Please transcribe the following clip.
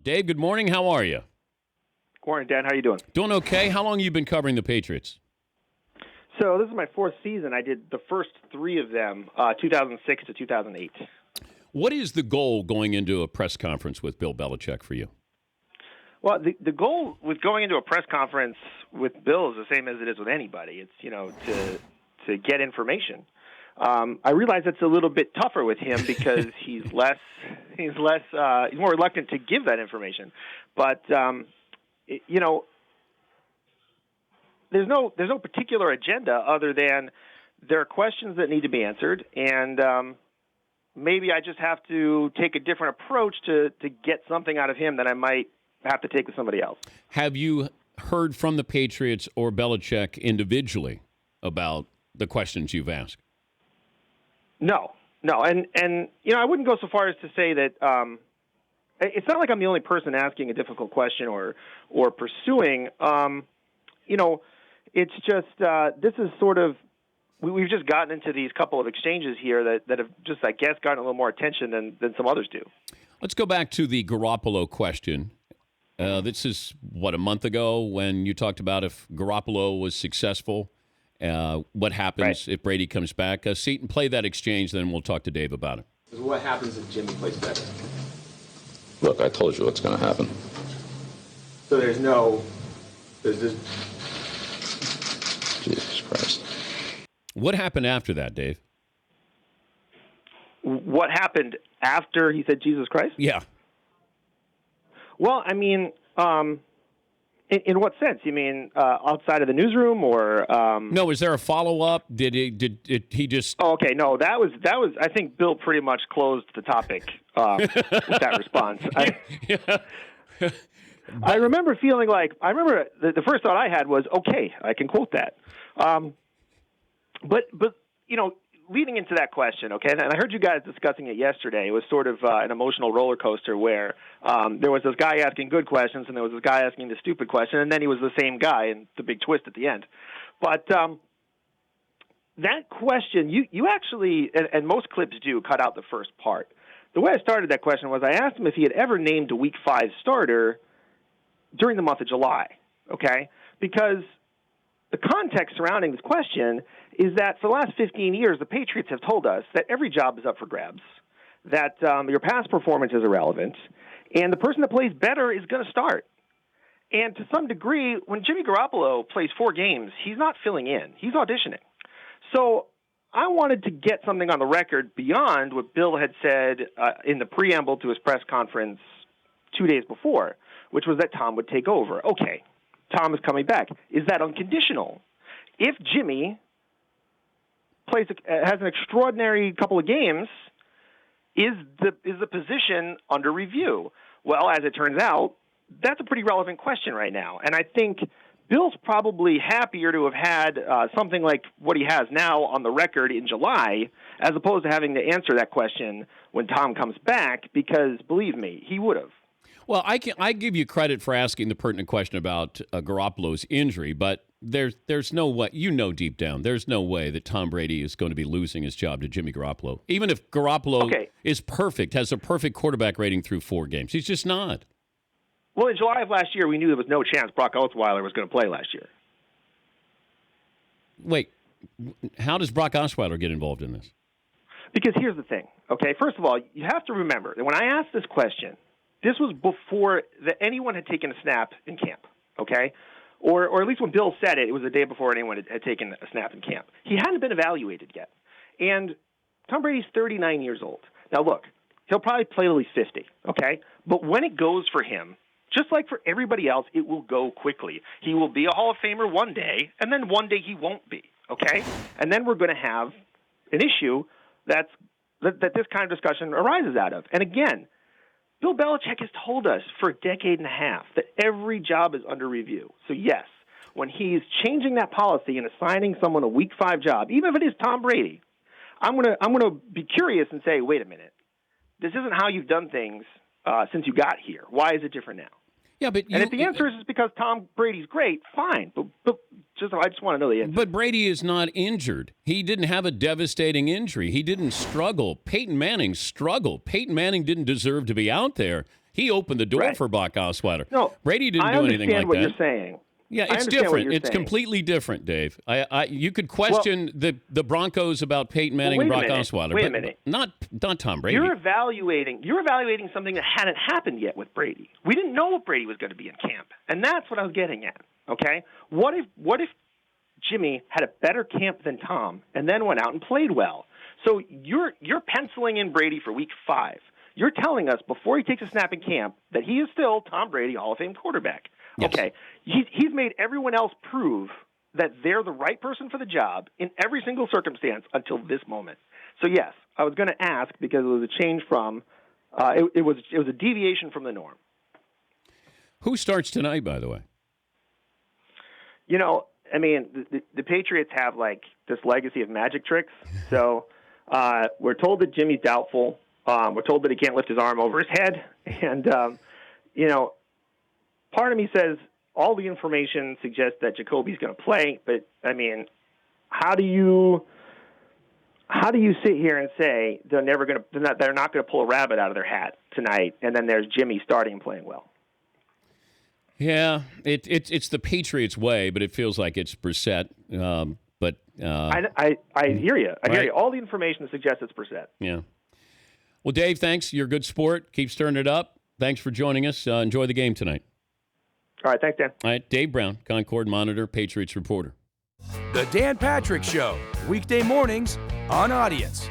Dave, good morning. How are you? Good morning, Dan. How you doing? Doing okay. How long have you been covering the Patriots? So this is my fourth season. I did the first three of them, 2006 to 2008. What is the goal going into a press conference with Bill Belichick for you? Well, the goal with going into a press conference with Bill is the same as it is with anybody. It's to get information. I realize it's a little bit tougher with him because he's more reluctant to give that information. But there's no particular agenda other than there are questions that need to be answered, and maybe I just have to take a different approach to get something out of him that I might have to take with somebody else. Have you heard from the Patriots or Belichick individually about the questions you've asked? No, and I wouldn't go so far as to say that it's not like I'm the only person asking a difficult question or pursuing. It's just this is sort of we've just gotten into these couple of exchanges here that have just, I guess, gotten a little more attention than some others do. Let's go back to the Garoppolo question. This is, a month ago when you talked about if Garoppolo was successful, what happens if Brady comes back. Seton, play that exchange, then we'll talk to Dave about it. What happens if Jimmy plays better? Look, I told you what's going to happen. So there's this. Jesus Christ. What happened after that, Dave? What happened after he said Jesus Christ? Yeah. Well, I mean, in what sense? You mean outside of the newsroom, or? No. Is there a follow up? Did he just? Oh, okay. No, that was. I think Bill pretty much closed the topic with that response. I remember feeling like the first thought I had was, okay, I can quote that. But leading into that question, okay, and I heard you guys discussing it yesterday. It was sort of an emotional roller coaster where there was this guy asking good questions and there was this guy asking the stupid question, and then he was the same guy, and the big twist at the end. But that question, you actually, and most clips do, cut out the first part. The way I started that question was I asked him if he had ever named a Week 5 starter during the month of July, okay? Because the context surrounding this question is that for the last 15 years, the Patriots have told us that every job is up for grabs, that your past performance is irrelevant, and the person that plays better is going to start. And to some degree, when Jimmy Garoppolo plays 4 games, he's not filling in. He's auditioning. So I wanted to get something on the record beyond what Bill had said in the preamble to his press conference 2 days before, which was that Tom would take over. Okay, Tom is coming back. Is that unconditional? If Jimmy has an extraordinary couple of games, is the position under review? Well, as it turns out, that's a pretty relevant question right now. And I think Bill's probably happier to have had something like what he has now on the record in July, as opposed to having to answer that question when Tom comes back, because, believe me, he would have. Well, I give you credit for asking the pertinent question about Garoppolo's injury, but there's no way, deep down, there's no way that Tom Brady is going to be losing his job to Jimmy Garoppolo. Even if Garoppolo is perfect, has a perfect quarterback rating through 4 games. He's just not. Well, in July of last year, we knew there was no chance Brock Osweiler was going to play last year. Wait, how does Brock Osweiler get involved in this? Because here's the thing, okay? First of all, you have to remember that when I asked this question, this was before anyone had taken a snap in camp, okay? Or at least when Bill said it, it was the day before anyone had taken a snap in camp. He hadn't been evaluated yet. And Tom Brady's 39 years old. Now, look, he'll probably play till he's 50, okay? But when it goes for him, just like for everybody else, it will go quickly. He will be a Hall of Famer one day, and then one day he won't be, okay? And then we're going to have an issue that this kind of discussion arises out of. And again, Bill Belichick has told us for a decade and a half that every job is under review. So yes, when he's changing that policy and assigning someone a Week 5 job, even if it is Tom Brady, I'm gonna be curious and say, wait a minute, this isn't how you've done things since you got here. Why is it different now? Yeah, but if the answer is because Tom Brady's great, fine. But I just want to know the answer. But Brady is not injured. He didn't have a devastating injury. He didn't struggle. Peyton Manning struggled. Peyton Manning didn't deserve to be out there. He opened the door Right. for Brock Osweiler. No, Brady didn't I do anything like understand what that. you're saying. Yeah, I it's understand what different. you're It's saying. completely different, Dave. You could question the Broncos about Peyton Manning Well, and wait Brock a minute. Osweiler, Wait a but minute. not Tom Brady. You're evaluating something that hadn't happened yet with Brady. We didn't know what Brady was going to be in camp, and that's what I was getting at. Okay, what if Jimmy had a better camp than Tom and then went out and played well? So you're penciling in Brady for Week 5. You're telling us before he takes a snap in camp that he is still Tom Brady, Hall of Fame quarterback. Yes. Okay, he's made everyone else prove that they're the right person for the job in every single circumstance until this moment. So yes, I was going to ask because it was a change from it was a deviation from the norm. Who starts tonight, by the way? You know, I mean, the Patriots have like this legacy of magic tricks. So we're told that Jimmy's doubtful. We're told that he can't lift his arm over his head, and you know, part of me says all the information suggests that Jacoby's going to play. But I mean, how do you sit here and say they're not going to pull a rabbit out of their hat tonight, and then there's Jimmy starting and playing well? Yeah, it's the Patriots way, but it feels like it's Brissett. I hear you. I hear you. All the information suggests it's Brissett. Yeah. Well, Dave, thanks. You're a good sport. Keep stirring it up. Thanks for joining us. Enjoy the game tonight. All right, thanks, Dan. All right, Dave Brown, Concord Monitor, Patriots reporter. The Dan Patrick Show, weekday mornings on Audience.